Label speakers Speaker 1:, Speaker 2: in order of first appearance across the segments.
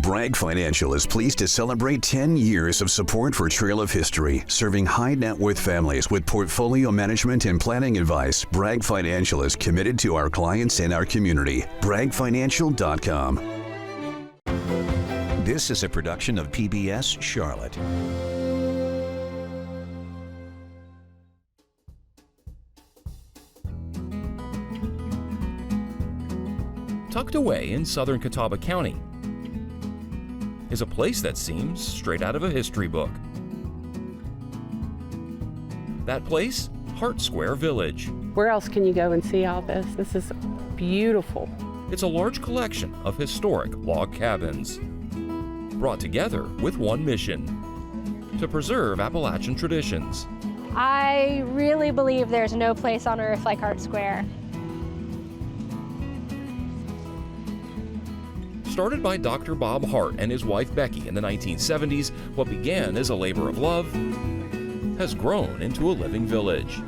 Speaker 1: Bragg Financial is pleased to celebrate 10 years of support for Trail of History, serving high net worth families with portfolio management and planning advice. Bragg Financial is committed to our clients and our community. BraggFinancial.com. This is a production of PBS Charlotte.
Speaker 2: Tucked away in southern Catawba County is a place that seems straight out of a history book. That place, Hart Square Village.
Speaker 3: Where else can you go and see all this? This is beautiful.
Speaker 2: It's a large collection of historic log cabins, brought together with one mission: to preserve Appalachian traditions.
Speaker 4: I really believe there's no place on earth like Hart Square.
Speaker 2: Started by Dr. Bob Hart and his wife Becky in the 1970s, what began as a labor of love has grown into a living village.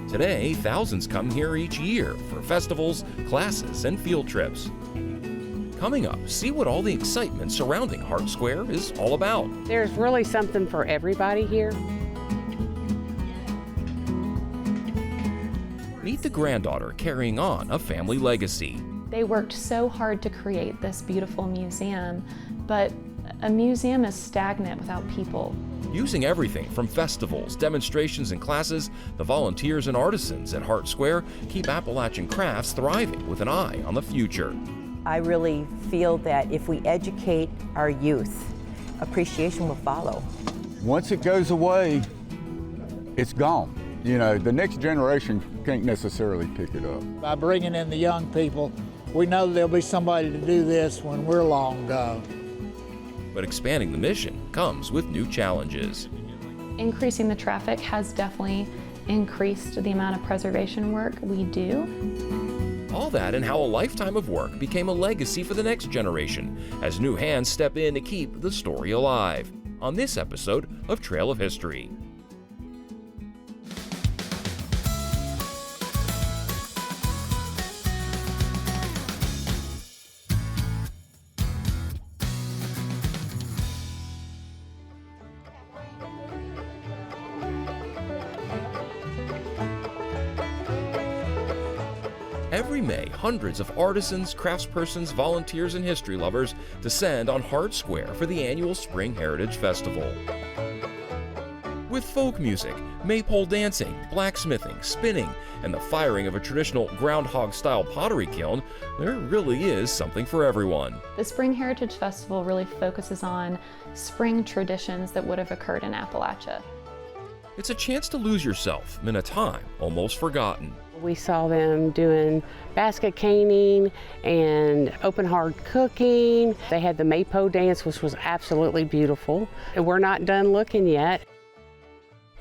Speaker 2: Today, thousands come here each year for festivals, classes, and field trips. Coming up, see what all the excitement surrounding Hart Square is all about.
Speaker 3: There's really something for everybody here.
Speaker 2: Meet the granddaughter carrying on a family legacy.
Speaker 5: They worked so hard to create this beautiful museum, but a museum is stagnant without people.
Speaker 2: Using everything from festivals, demonstrations, and classes, the volunteers and artisans at Hart Square keep Appalachian crafts thriving with an eye on the future.
Speaker 6: I really feel that if we educate our youth, appreciation will follow.
Speaker 7: Once it goes away, it's gone. You know, the next generation can't necessarily pick it up.
Speaker 8: By bringing in the young people, we know there'll be somebody to do this when we're long gone.
Speaker 2: But expanding the mission comes with new challenges.
Speaker 5: Increasing the traffic has definitely increased the amount of preservation work we do.
Speaker 2: All that and how a lifetime of work became a legacy for the next generation as new hands step in to keep the story alive on this episode of Trail of History. Every May, hundreds of artisans, craftspersons, volunteers, and history lovers descend on Hart Square for the annual Spring Heritage Festival. With folk music, maypole dancing, blacksmithing, spinning, and the firing of a traditional groundhog-style pottery kiln, there really is something for everyone.
Speaker 5: The Spring Heritage Festival really focuses on spring traditions that would have occurred in Appalachia.
Speaker 2: It's a chance to lose yourself in a time almost forgotten.
Speaker 3: We saw them doing basket caning and open heart cooking. They had the maypole dance, which was absolutely beautiful. And we're not done looking yet.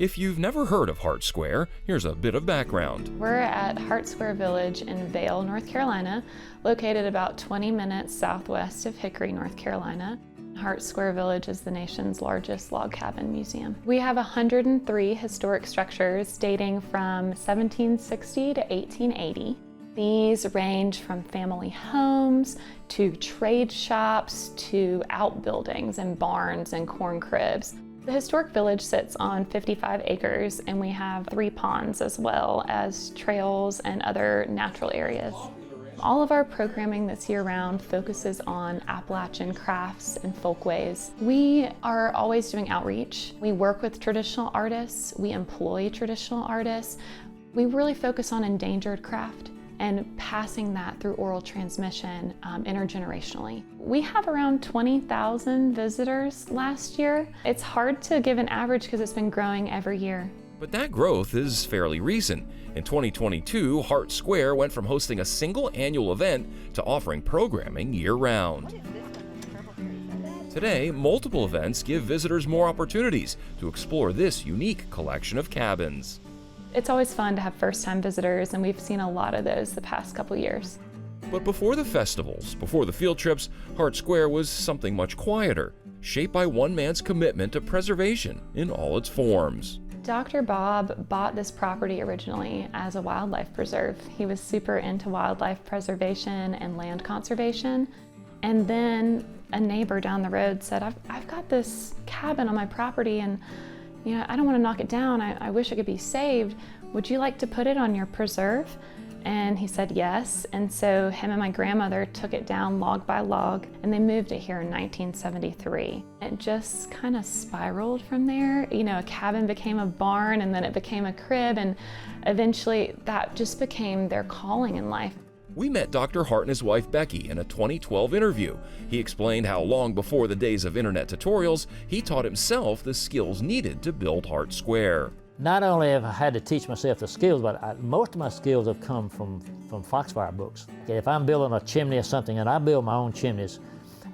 Speaker 2: If you've never heard of Hart Square, here's a bit of background.
Speaker 5: We're at Hart Square Village in Vail, North Carolina, located about 20 minutes southwest of Hickory, North Carolina. Hart Square Village is the nation's largest log cabin museum. We have 103 historic structures dating from 1760 to 1880. These range from family homes to trade shops to outbuildings and barns and corn cribs. The historic village sits on 55 acres and we have 3 ponds as well as trails and other natural areas. All of our programming that's year-round focuses on Appalachian crafts and folkways. We are always doing outreach. We work with traditional artists. We employ traditional artists. We really focus on endangered craft and passing that through oral transmission intergenerationally. We have around 20,000 visitors last year. It's hard to give an average because it's been growing every year.
Speaker 2: But that growth is fairly recent. In 2022, Hart Square went from hosting a single annual event to offering programming year-round. Today, multiple events give visitors more opportunities to explore this unique collection of cabins.
Speaker 5: It's always fun to have first-time visitors, and we've seen a lot of those the past couple years.
Speaker 2: But before the festivals, before the field trips, Hart Square was something much quieter, shaped by one man's commitment to preservation in all its forms.
Speaker 5: Dr. Bob bought this property originally as a wildlife preserve. He was super into wildlife preservation and land conservation. And then a neighbor down the road said, I've got this cabin on my property and I don't want to knock it down. I wish it could be saved. Would you like to put it on your preserve? And he said yes. And so him and my grandmother took it down log by log, and they moved it here in 1973. It just kind of spiraled from there. A cabin became a barn, and then it became a crib, and eventually that just became their calling in life.
Speaker 2: We met Dr. Hart and his wife Becky in a 2012 interview. He explained how long before the days of internet tutorials, he taught himself the skills needed to build Hart Square.
Speaker 9: Not only have I had to teach myself the skills, but most of my skills have come from Foxfire books. If I'm building a chimney or something, and I build my own chimneys,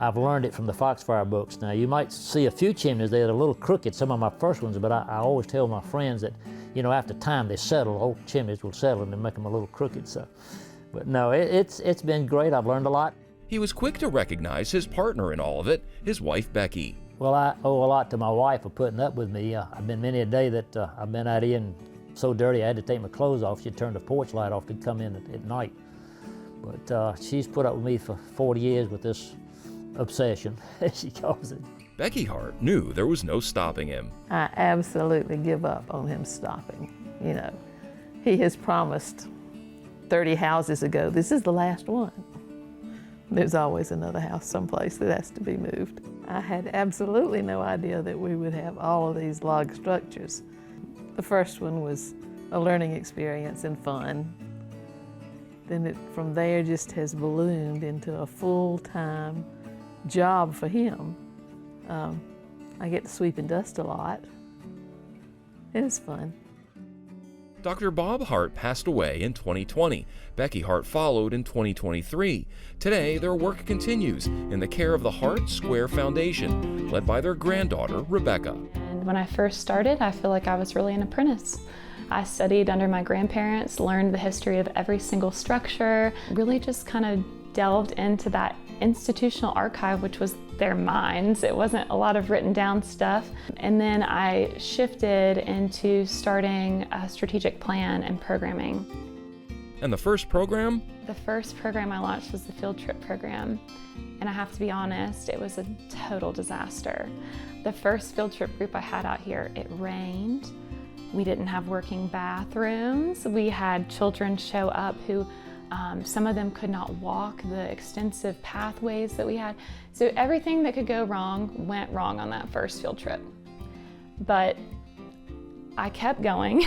Speaker 9: I've learned it from the Foxfire books. Now, you might see a few chimneys that are a little crooked, some of my first ones, but I always tell my friends that, after time they settle, old chimneys will settle and make them a little crooked. But no, it's been great. I've learned a lot.
Speaker 2: He was quick to recognize his partner in all of it, his wife Becky.
Speaker 9: Well, I owe a lot to my wife for putting up with me. I've been many a day that I've been out here and so dirty I had to take my clothes off. She'd turn the porch light off to come in at night. But she's put up with me for 40 years with this obsession, as she calls it.
Speaker 2: Becky Hart knew there was no stopping him.
Speaker 10: I absolutely give up on him stopping. He has promised 30 houses ago, this is the last one. There's always another house someplace that has to be moved. I had absolutely no idea that we would have all of these log structures. The first one was a learning experience and fun. Then it from there just has ballooned into a full-time job for him. I get to sweep and dust a lot. It's fun.
Speaker 2: Dr. Bob Hart passed away in 2020. Becky Hart followed in 2023. Today, their work continues in the care of the Hart Square Foundation, led by their granddaughter, Rebecca.
Speaker 5: And when I first started, I feel like I was really an apprentice. I studied under my grandparents, learned the history of every single structure, really just kind of delved into that institutional archive, which was their minds. It wasn't a lot of written down stuff. And then I shifted into starting a strategic plan and programming.
Speaker 2: And the first program?
Speaker 5: The first program I launched was the field trip program. And I have to be honest, it was a total disaster. The first field trip group I had out here, it rained. We didn't have working bathrooms. We had children show up who some of them could not walk the extensive pathways that we had. So everything that could go wrong went wrong on that first field trip. But I kept going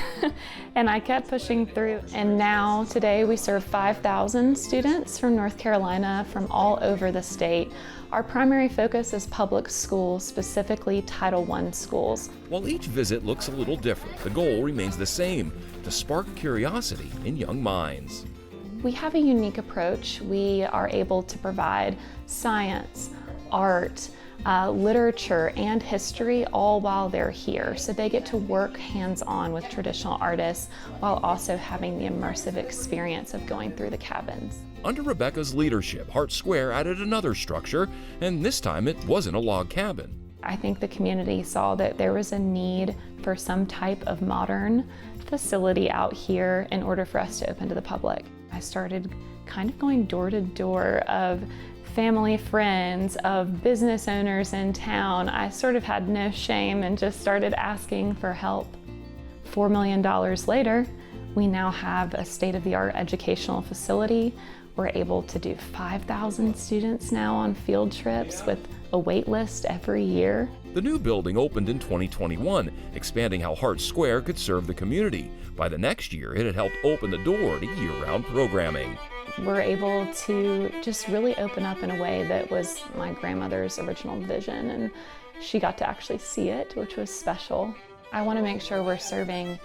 Speaker 5: and I kept pushing through. And now today we serve 5,000 students from North Carolina, from all over the state. Our primary focus is public schools, specifically Title I schools.
Speaker 2: While each visit looks a little different, the goal remains the same, to spark curiosity in young minds.
Speaker 5: We have a unique approach. We are able to provide science, art, literature, and history all while they're here. So they get to work hands-on with traditional artists while also having the immersive experience of going through the cabins.
Speaker 2: Under Rebecca's leadership, Hart Square added another structure, and this time it wasn't a log cabin.
Speaker 5: I think the community saw that there was a need for some type of modern facility out here in order for us to open to the public. I started kind of going door to door of family, friends, of business owners in town. I sort of had no shame and just started asking for help. $4 million later, we now have a state-of-the-art educational facility. We're able to do 5,000 students now on field trips with a wait list every year.
Speaker 2: The new building opened in 2021, expanding how Hart Square could serve the community. By the next year, it had helped open the door to year-round programming.
Speaker 5: We're able to just really open up in a way that was my grandmother's original vision, and she got to actually see it, which was special. I want to make sure we're serving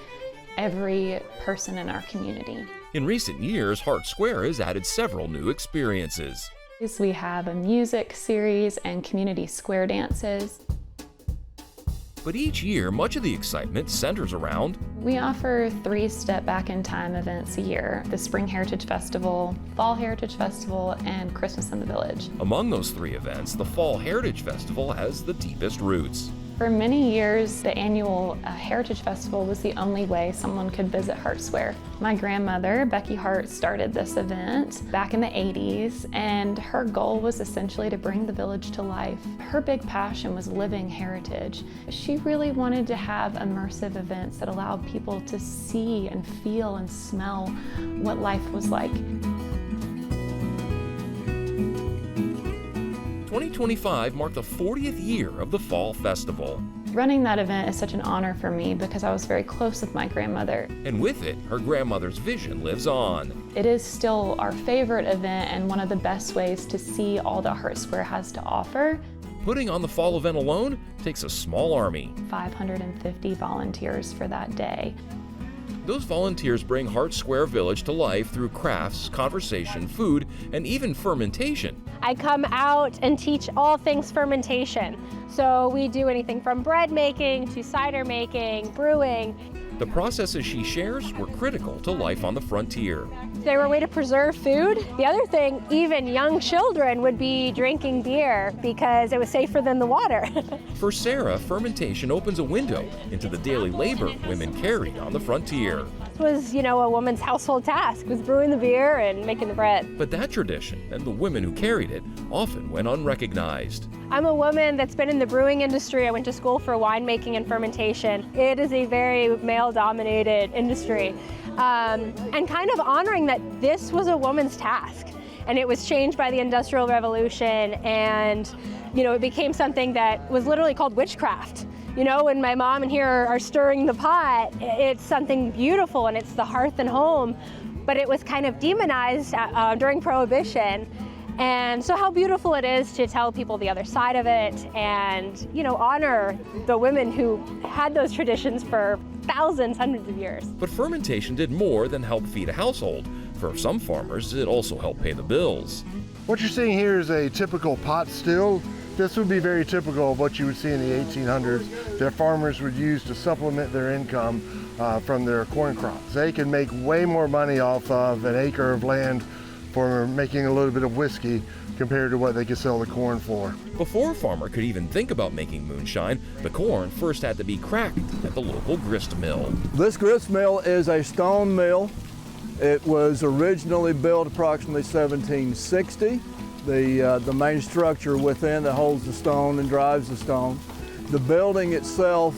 Speaker 5: every person in our community.
Speaker 2: In recent years, Hart Square has added several new experiences.
Speaker 5: We have a music series and community square dances.
Speaker 2: But each year, much of the excitement centers around...
Speaker 5: We offer 3 step back in time events a year: the Spring Heritage Festival, Fall Heritage Festival, and Christmas in the Village.
Speaker 2: Among those 3 events, the Fall Heritage Festival has the deepest roots.
Speaker 5: For many years, the annual Heritage Festival was the only way someone could visit Hart Square. My grandmother, Becky Hart, started this event back in the 80s, and her goal was essentially to bring the village to life. Her big passion was living heritage. She really wanted to have immersive events that allowed people to see and feel and smell what life was like.
Speaker 2: 2025 marked the 40th year of the Fall Festival.
Speaker 5: Running that event is such an honor for me because I was very close with my grandmother.
Speaker 2: And with it, her grandmother's vision lives on.
Speaker 5: It is still our favorite event and one of the best ways to see all that Hart Square has to offer.
Speaker 2: Putting on the fall event alone takes a small army.
Speaker 5: 550 volunteers for that day.
Speaker 2: Those volunteers bring Hart Square Village to life through crafts, conversation, food, and even fermentation.
Speaker 4: I come out and teach all things fermentation. So we do anything from bread making to cider making, brewing.
Speaker 2: The processes she shares were critical to life on the frontier.
Speaker 4: They were a way to preserve food. The other thing, even young children would be drinking beer because it was safer than the water.
Speaker 2: For Sarah, fermentation opens a window into the daily labor women carried on the frontier.
Speaker 4: It was, a woman's household task, was brewing the beer and making the bread.
Speaker 2: But that tradition and the women who carried it often went unrecognized.
Speaker 4: I'm a woman that's been in the brewing industry. I went to school for winemaking and fermentation. It is a very male-dominated industry. And kind of honoring that this was a woman's task. And it was changed by the Industrial Revolution, and it became something that was literally called witchcraft. When my mom and here are stirring the pot, it's something beautiful and it's the hearth and home, but it was kind of demonized during Prohibition. And so how beautiful it is to tell people the other side of it and, honor the women who had those traditions for thousands, hundreds of years.
Speaker 2: But fermentation did more than help feed a household. For some farmers, it also helped pay the bills.
Speaker 11: What you're seeing here is a typical pot still. This would be very typical of what you would see in the 1800s that farmers would use to supplement their income from their corn crops. They can make way more money off of an acre of land for making a little bit of whiskey compared to what they could sell the corn for.
Speaker 2: Before a farmer could even think about making moonshine, the corn first had to be cracked at the local grist mill.
Speaker 12: This grist mill is a stone mill. It was originally built approximately 1760. The main structure within that holds the stone and drives the stone. The building itself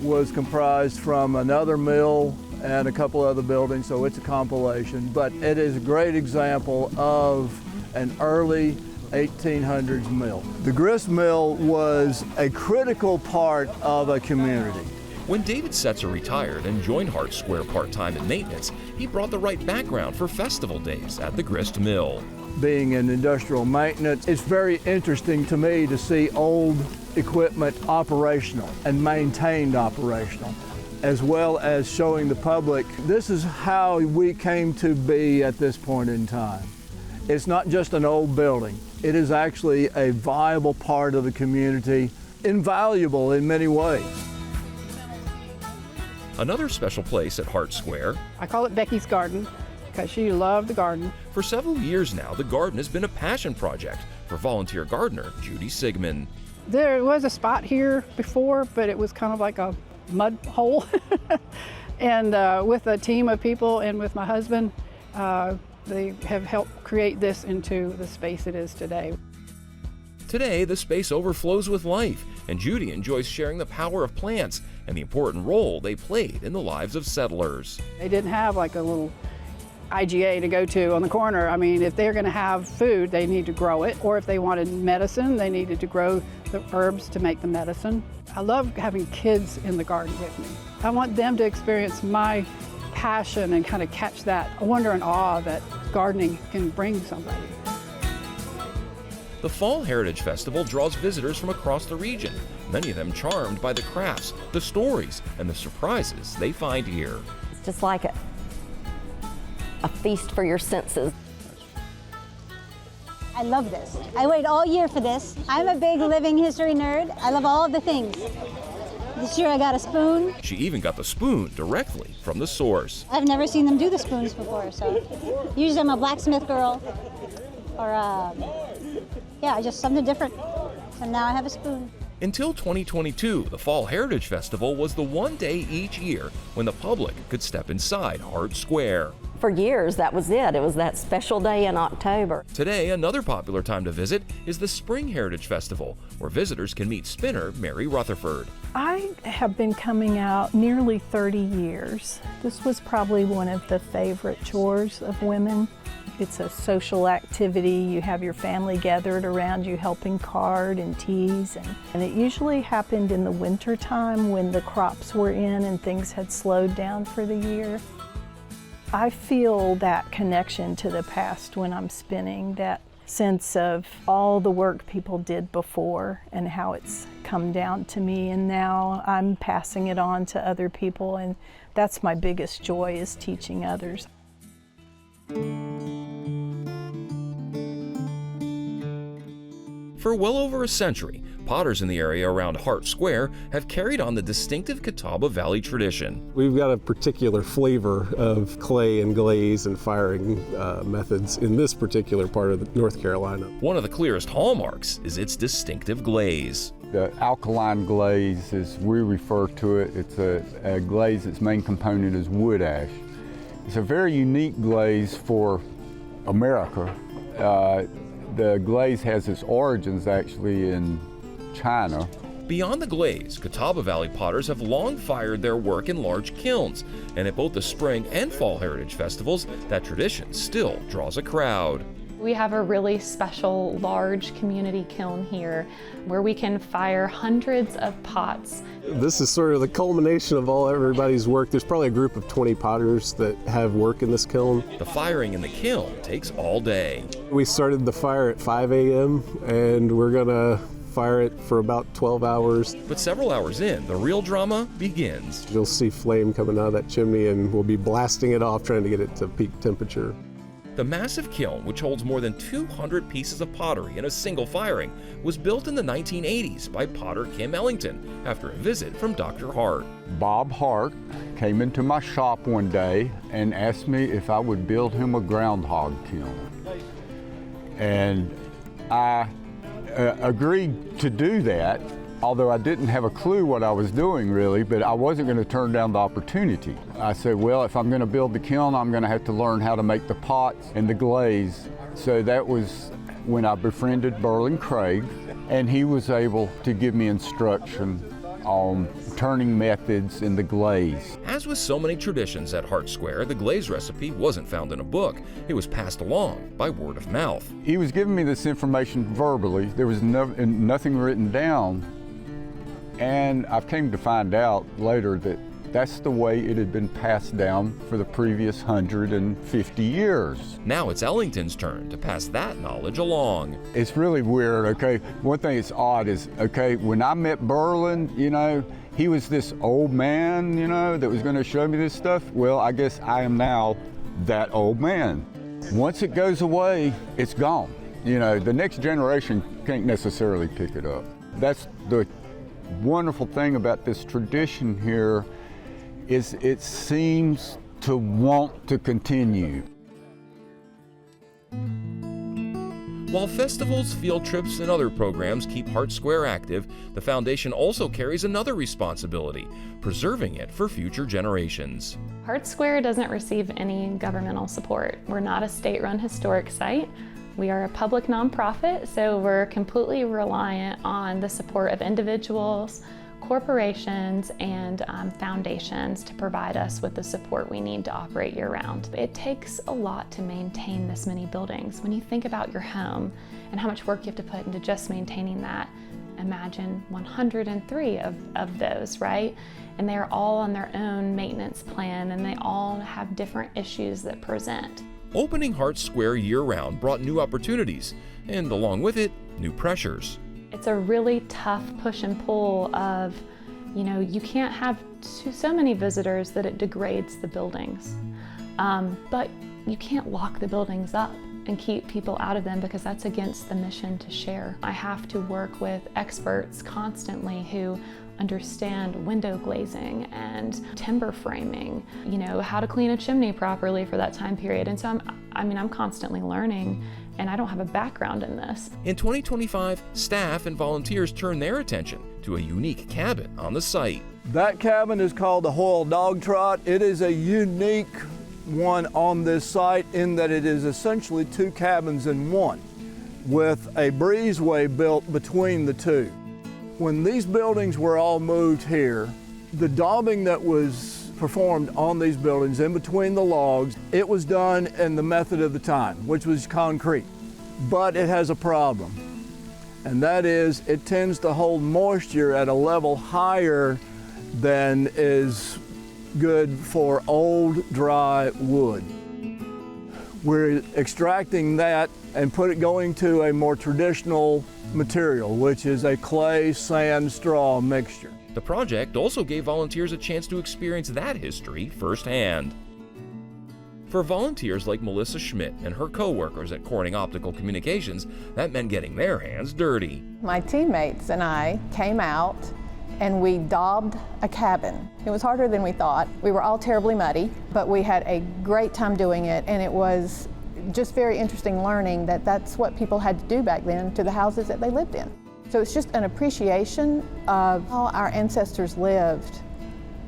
Speaker 12: was comprised from another mill and a couple other buildings, so it's a compilation. But it is a great example of an early 1800s mill. The grist mill was a critical part of a community.
Speaker 2: When David Setzer retired and joined Hart Square part-time in maintenance, he brought the right background for festival days at the grist mill.
Speaker 12: Being in industrial maintenance, it's very interesting to me to see old equipment operational and maintained operational, as well as showing the public this is how we came to be at this point in time. It's not just an old building. It is actually a viable part of the community, invaluable in many ways.
Speaker 2: Another special place at Hart Square.
Speaker 13: I call it Becky's Garden because she loved the garden.
Speaker 2: For several years now, the garden has been a passion project for volunteer gardener Judy Sigmund.
Speaker 13: There was a spot here before, but it was kind of like a mud hole. And with a team of people and with my husband, they have helped create this into the space it is today.
Speaker 2: Today, the space overflows with life, and Judy enjoys sharing the power of plants and the important role they played in the lives of settlers.
Speaker 13: They didn't have like a little IGA to go to on the corner. I mean, if they're going to have food, they need to grow it. Or if they wanted medicine, they needed to grow the herbs to make the medicine. I love having kids in the garden with me. I want them to experience my passion and kind of catch that wonder and awe that gardening can bring somebody.
Speaker 2: The Fall Heritage Festival draws visitors from across the region, many of them charmed by the crafts, the stories, and the surprises they find here.
Speaker 14: It's just like a feast for your senses.
Speaker 15: I love this. I wait all year for this. I'm a big living history nerd. I love all of the things. This year I got a spoon.
Speaker 2: She even got the spoon directly from the source.
Speaker 15: I've never seen them do the spoons before, so usually I'm a blacksmith girl or yeah, just something different. So now I have a spoon.
Speaker 2: Until 2022, the Fall Heritage Festival was the one day each year when the public could step inside Hart Square.
Speaker 14: For years, that was it. It was that special day in October.
Speaker 2: Today, another popular time to visit is the Spring Heritage Festival, where visitors can meet spinner Mary Rutherford.
Speaker 16: I have been coming out nearly 30 years. This was probably one of the favorite chores of women. It's a social activity. You have your family gathered around you helping card and tease. And it usually happened in the winter time when the crops were in and things had slowed down for the year. I feel that connection to the past when I'm spinning, that sense of all the work people did before and how it's come down to me, and now I'm passing it on to other people, and that's my biggest joy, is teaching others.
Speaker 2: For well over a century, potters in the area around Hart Square have carried on the distinctive Catawba Valley tradition.
Speaker 17: We've got a particular flavor of clay and glaze and firing methods in this particular part of North Carolina.
Speaker 2: One of the clearest hallmarks is its distinctive glaze.
Speaker 7: The alkaline glaze, as we refer to it, it's a glaze its main component is wood ash. It's a very unique glaze for America. The glaze has its origins actually in China.
Speaker 2: Beyond the glaze, Catawba Valley potters have long fired their work in large kilns, and at both the Spring and Fall Heritage Festivals, that tradition still draws a crowd.
Speaker 5: We have a really special large community kiln here where we can fire hundreds of pots.
Speaker 17: This is sort of the culmination of everybody's work. There's probably a group of 20 potters that have work in this kiln.
Speaker 2: The firing in the kiln takes all day.
Speaker 17: We started the fire at 5 a.m. and we're gonna fire it for about 12 hours.
Speaker 2: But several hours in, the real drama begins.
Speaker 17: You'll see flame coming out of that chimney and we'll be blasting it off, trying to get it to peak temperature.
Speaker 2: The massive kiln, which holds more than 200 pieces of pottery in a single firing, was built in the 1980s by potter Kim Ellington after a visit from Dr. Hart.
Speaker 7: Bob Hart came into my shop one day and asked me if I would build him a groundhog kiln. And I agreed to do that, although I didn't have a clue what I was doing really, but I wasn't going to turn down the opportunity. I said, well, if I'm going to build the kiln, I'm going to have to learn how to make the pots and the glaze. So that was when I befriended Berlin Craig, and he was able to give me instruction on turning methods in the glaze.
Speaker 2: As with so many traditions at Hart Square, the glaze recipe wasn't found in a book. It was passed along by word of mouth.
Speaker 7: He was giving me this information verbally. There was nothing written down. And I came to find out later that that's the way it had been passed down for the previous 150 years.
Speaker 2: Now it's Ellington's turn to pass that knowledge along.
Speaker 7: It's really weird, okay? One thing that's odd is, okay, when I met Berlin, you know, he was this old man, you know, that was gonna show me this stuff. Well, I guess I am now that old man. Once it goes away, it's gone. You know, the next generation can't necessarily pick it up. That's the wonderful thing about this tradition here, is it seems to want to continue.
Speaker 2: While festivals, field trips, and other programs keep Hart Square active, the foundation also carries another responsibility, preserving it for future generations.
Speaker 5: Hart Square doesn't receive any governmental support. We're not a state-run historic site. We are a public nonprofit, so we're completely reliant on the support of individuals, corporations, and foundations to provide us with the support we need to operate year-round. It takes a lot to maintain this many buildings. When you think about your home and how much work you have to put into just maintaining that, imagine 103 of those, right? And they're all on their own maintenance plan, and they all have different issues that present.
Speaker 2: Opening Hart Square year-round brought new opportunities, and along with it, new pressures.
Speaker 5: It's a really tough push and pull of, you know, you can't have so many visitors that it degrades the buildings. But you can't lock the buildings up and keep people out of them, because that's against the mission to share. I have to work with experts constantly who understand window glazing and timber framing, you know, how to clean a chimney properly for that time period. And so I'm constantly learning, and I don't have a background in this.
Speaker 2: In 2025, staff and volunteers turn their attention to a unique cabin on the site.
Speaker 12: That cabin is called the Hoyle Dog Trot. It is a unique one on this site in that it is essentially two cabins in one, with a breezeway built between the two. When these buildings were all moved here, the daubing that was performed on these buildings in between the logs, it was done in the method of the time, which was concrete. But it has a problem, and that is it tends to hold moisture at a level higher than is good for old, dry wood. We're extracting that and going to a more traditional material, which is a clay, sand, straw mixture.
Speaker 2: The project also gave volunteers a chance to experience that history firsthand. For volunteers like Melissa Schmidt and her co-workers at Corning Optical Communications, that meant getting their hands dirty.
Speaker 18: My teammates and I came out and we daubed a cabin. It was harder than we thought. We were all terribly muddy, but we had a great time doing it, and it was just very interesting learning that that's what people had to do back then to the houses that they lived in. So it's just an appreciation of how our ancestors lived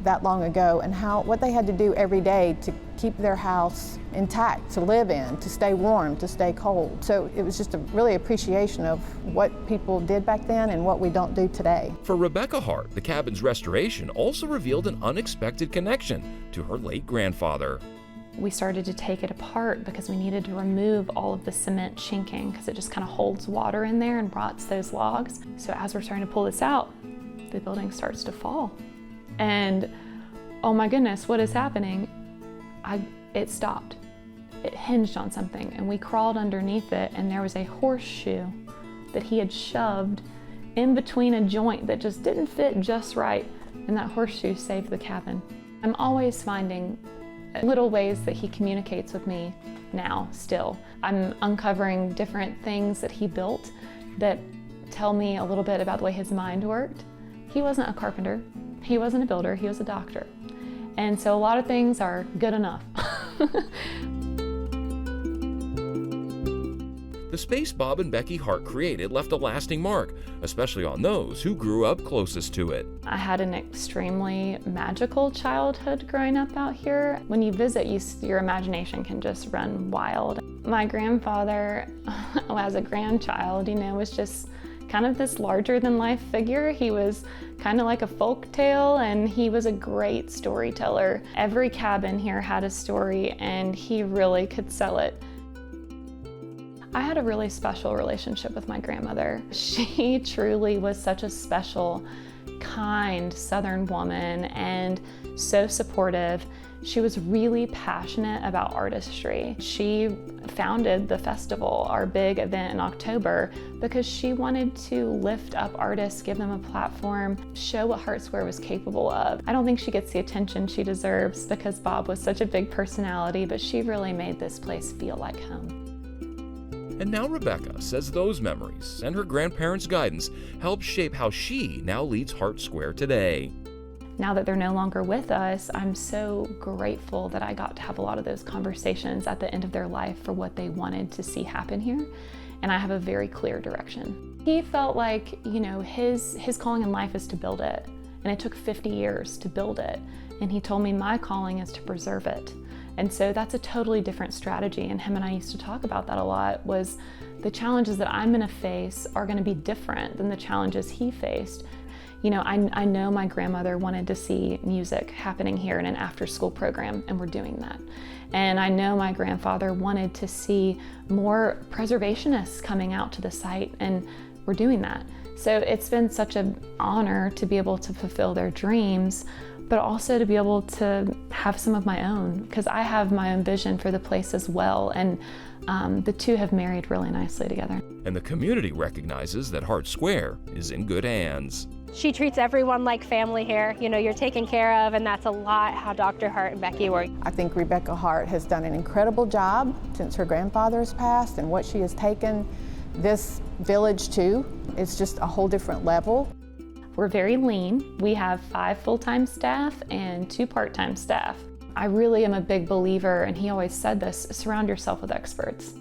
Speaker 18: that long ago and what they had to do every day to keep their house intact, to live in, to stay warm, to stay cold. So it was just a really appreciation of what people did back then and what we don't do today.
Speaker 2: For Rebecca Hart, the cabin's restoration also revealed an unexpected connection to her late grandfather.
Speaker 5: We started to take it apart because we needed to remove all of the cement chinking because it just kind of holds water in there and rots those logs. So as we're starting to pull this out, the building starts to fall. And oh my goodness, what is happening? It stopped. It hinged on something, and we crawled underneath it, and there was a horseshoe that he had shoved in between a joint that just didn't fit just right, and that horseshoe saved the cabin. I'm always finding little ways that he communicates with me now, still. I'm uncovering different things that he built that tell me a little bit about the way his mind worked. He wasn't a carpenter. He wasn't a builder, he was a doctor. And so a lot of things are good enough.
Speaker 2: The space Bob and Becky Hart created left a lasting mark, especially on those who grew up closest to it.
Speaker 5: I had an extremely magical childhood growing up out here. When you visit, your imagination can just run wild. My grandfather, as a grandchild, was just kind of this larger-than-life figure. He was kind of like a folk tale, and he was a great storyteller. Every cabin here had a story, and he really could sell it. I had a really special relationship with my grandmother. She truly was such a special, kind Southern woman and so supportive. She was really passionate about artistry. She founded the festival, our big event in October, because she wanted to lift up artists, give them a platform, show what Hart Square was capable of. I don't think she gets the attention she deserves because Bob was such a big personality, but she really made this place feel like home.
Speaker 2: And now Rebecca says those memories and her grandparents' guidance helped shape how she now leads Hart Square today.
Speaker 5: Now that they're no longer with us, I'm so grateful that I got to have a lot of those conversations at the end of their life for what they wanted to see happen here. And I have a very clear direction. He felt like, his calling in life is to build it. And it took 50 years to build it. And he told me my calling is to preserve it. And so that's a totally different strategy. And him and I used to talk about that a lot, was the challenges that I'm gonna face are gonna be different than the challenges he faced. I know my grandmother wanted to see music happening here in an after-school program, and we're doing that. And I know my grandfather wanted to see more preservationists coming out to the site, and we're doing that. So it's been such an honor to be able to fulfill their dreams, but also to be able to have some of my own, because I have my own vision for the place as well, and the two have married really nicely together.
Speaker 2: And the community recognizes that Hart Square is in good hands.
Speaker 4: She treats everyone like family here. You're taken care of, and that's a lot how Dr. Hart and Becky work.
Speaker 18: I think Rebecca Hart has done an incredible job since her grandfather has passed, and what she has taken this village to is just a whole different level.
Speaker 5: We're very lean. We have 5 full-time staff and 2 part-time staff. I really am a big believer, and he always said this, surround yourself with experts.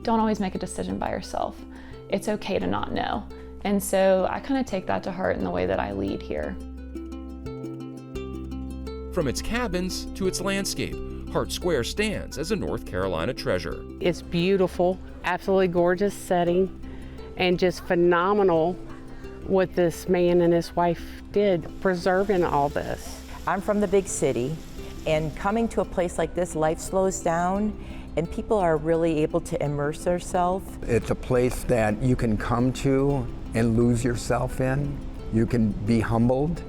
Speaker 5: Don't always make a decision by yourself. It's okay to not know. And so I kind of take that to heart in the way that I lead here.
Speaker 2: From its cabins to its landscape, Hart Square stands as a North Carolina treasure.
Speaker 3: It's beautiful, absolutely gorgeous setting, and just phenomenal what this man and his wife did, preserving all this.
Speaker 6: I'm from the big city, and coming to a place like this, life slows down, and people are really able to immerse themselves.
Speaker 19: It's a place that you can come to and lose yourself in. You can be humbled,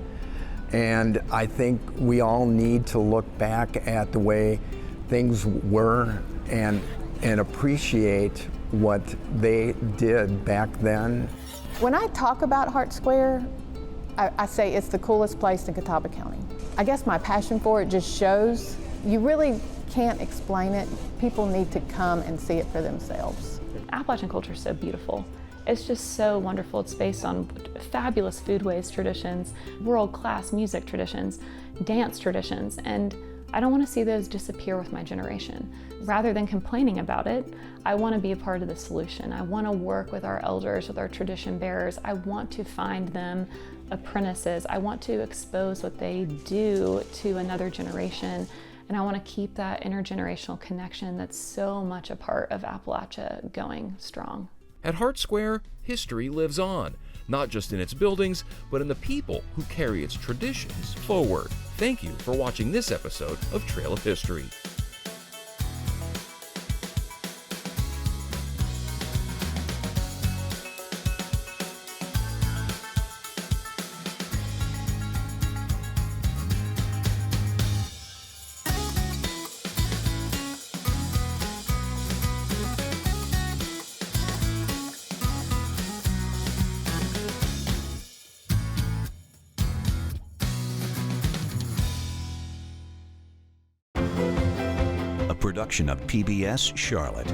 Speaker 19: and I think we all need to look back at the way things were and appreciate what they did back then.
Speaker 18: When I talk about Hart Square, I say it's the coolest place in Catawba County. I guess my passion for it just shows. You really can't explain it. People need to come and see it for themselves.
Speaker 5: Appalachian culture is so beautiful. It's just so wonderful. It's based on fabulous foodways traditions, world-class music traditions, dance traditions, and I don't want to see those disappear with my generation. Rather than complaining about it, I want to be a part of the solution. I want to work with our elders, with our tradition bearers. I want to find them apprentices. I want to expose what they do to another generation, and I want to keep that intergenerational connection that's so much a part of Appalachia going strong.
Speaker 2: At Hart Square, history lives on, not just in its buildings, but in the people who carry its traditions forward. Thank you for watching this episode of Trail of History.
Speaker 1: Production of PBS Charlotte.